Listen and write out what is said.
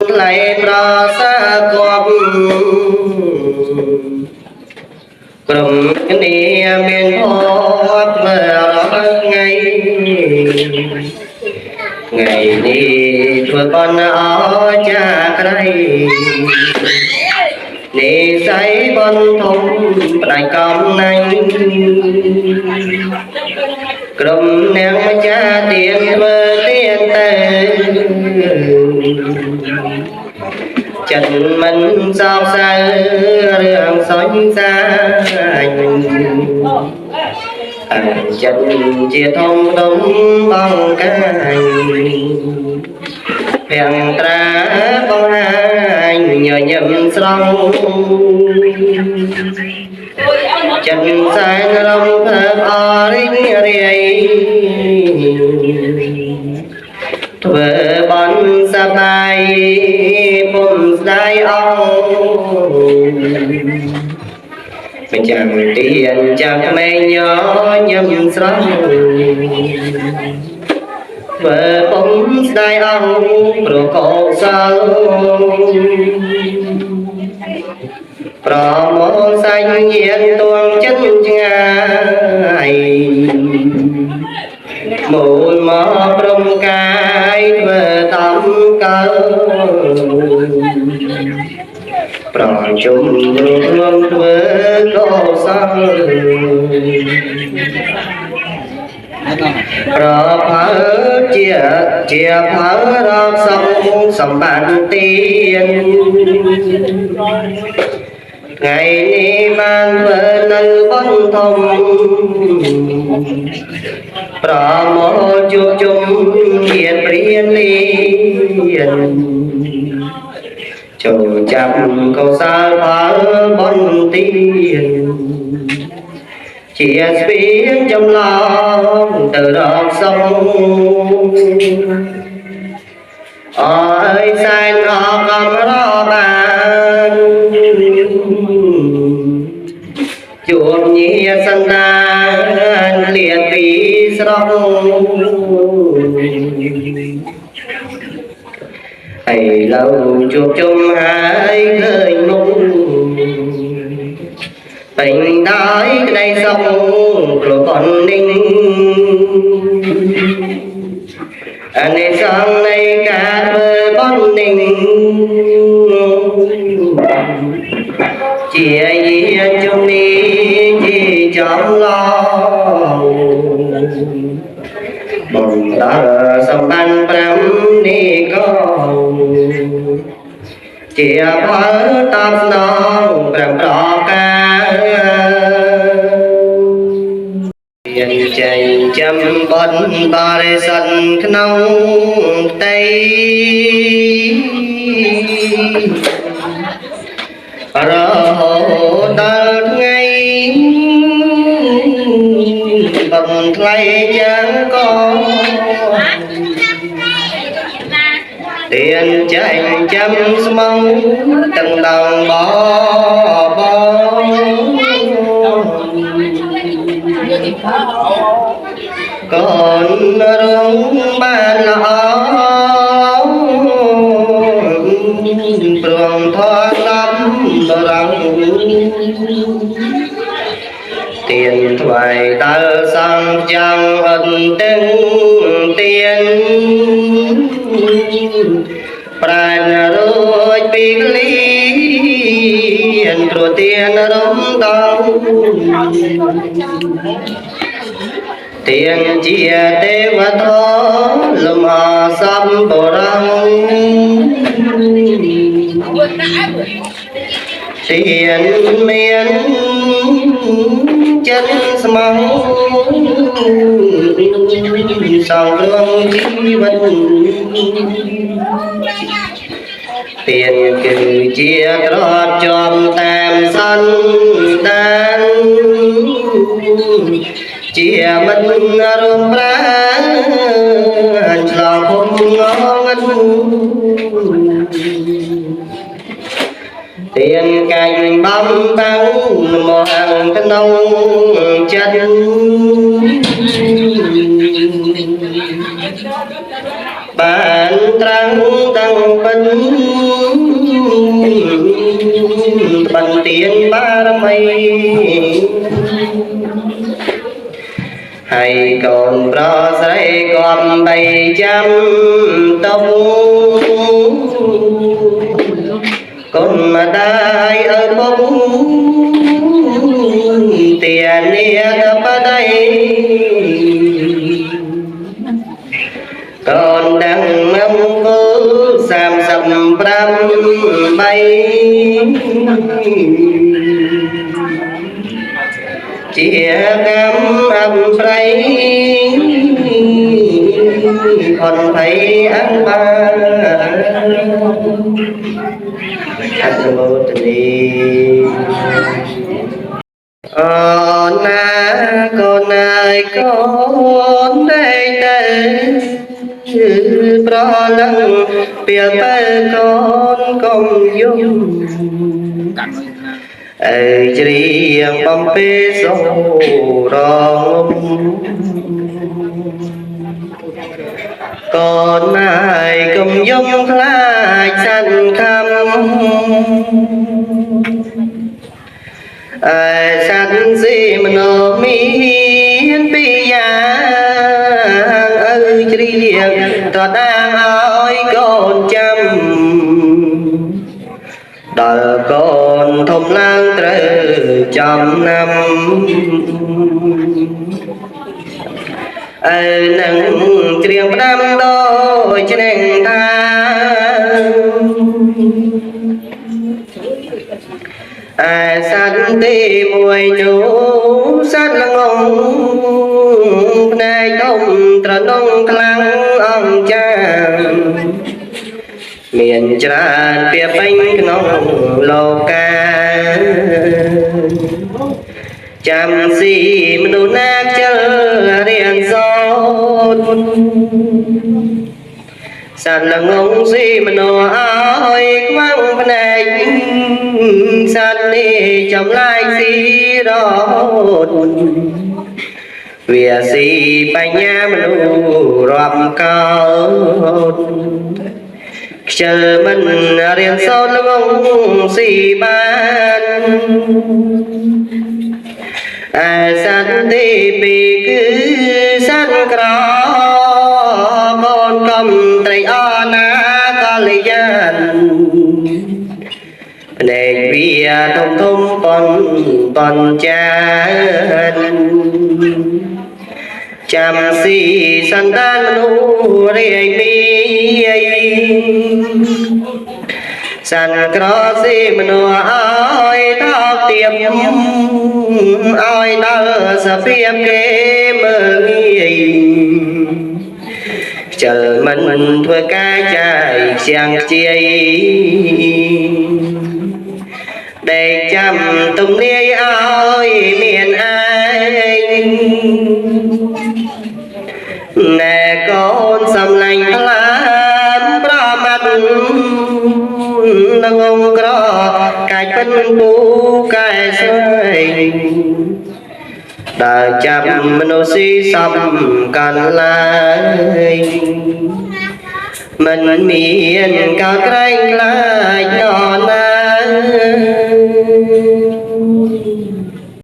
ថ្លៃប្រសាគប់ក្រុមគ្នាមានភ័ព្វរាល់ថ្ងៃថ្ងៃនេះធ្វើបន់អចាក្រៃនិស័យបន់ធំផ្ដាច់កំណាញ់ក្រុមអ្នកម្ចាស់ទៀនធ្វើទៀនទៅចិត្តមិនសោកសៅរឿងសញ្សាញចិត្តជាធំដុំបងកាយភាំងត្រាបង្ហាញញញឹមស្រង់ចិត្តសែនរំភើបអរិញរាយធ្វើបន់សបាយពុំស្ដាយអងបញ្ចាំទៀនចាំមេញញឹមស្រស់ធ្វើពុំស្ដាយអងប្រកោសលប្រមងសាញ់ញាណទួងចិត្តឆ្ងាយមូលមកព្រមកាយធ្វើតំកើប្រជុំរួមធ្វើកុសលប្រផើជាផើរកសម្បត្តិទៀនថ្ងៃនេះបានធ្វើនៅបន់ធំប្រមោជួបជុំញាតព្រានលៀនចូលចាប់កុសលផលបន់ទៀនជាស្ពានចម្លងទៅរកសុខអើយសែនអកំរបានជួបញាសន្តានលៀនពីស្រុកឥឡូវជួបជុំហើយឃើញមុខពេញដោយក្តីសុខប្រពន្ធninhអានិសង្ឃនៃការធ្វើបន់ninhជាយានជំនីជាចំឡងបន្តសម្បាន5នេះក៏ជាផលតបស្នង5ប្រការមានចេញចាំបនបរិសុទ្ធក្នុងផ្ទៃរហូតដល់ថ្ងៃបំថ្លៃចាំក៏ទៀនចែងចាំស្មងទាំងដងបកូនរងបានល្អព្រមថតដំរងទៀនថ្វាយដល់សង្ឃចាំអត់ទាំងទៀនប្រាណរួចពីក្លៀនព្រោះទៀនរំដងទៀនជាទេវតាលំអសម្បុរងទៀនមានចិត្តស្មោះសង្គ្រោះជីវិតទៀនគឺជាទ្រព្យជាប់តាមសន្តានជាមិត្តរំប្រានឆ្លងភពងងឹតទៀនកាញ់បំបាំងមកក្នុងចិត្តបានត្រង់ đăng bấn bằng tiền ba mây hay còn pro giấy còn 700 tông con mà đai ở bóng tiền nia tập ở đây còn đang mong có sam sầm ram bay chia cam âm bay còn thấy ăn ba ăn một đi con ơi con đây đây pro lăng bia tay con dung chỉ bom bê sâu rong con ai cùng dung khai xanh khăm xanh gì mà nó miên bi ơi chỉ tọa đang hỏi con chăm đời con thông lang trời trăm năm nâng triền đam đôi trên thang sát tê mùi nhũ sát lăng ông này đông trần đông khlang ông cha miền tràn phía bánh nông lô ca chăm si mưu nát chờ điện gió sát lăng ông si mà nó ơi quăng bên này sát đi trong lại si đó vì si bánh nhà mà nụ rộp cao chờ mình điện sâu lăng ông si ban sát đi bị cứ sát rõ con cầm tay na có lý dân để vì thông thông con cha chăm si sanh đan nụ rì mi sanh có si mà nụ ơi tao tiệm ơi tao sa phiếp kế mơ nghi chờ mình thua cái trái sang chia để chăm tung đi ơi miền anh nè con xăm lành làm ra mặt nâng ông có cái phân bố cái xoay đã chăm mình si xăm cần lại mình miền cao tranh lại nhỏ nai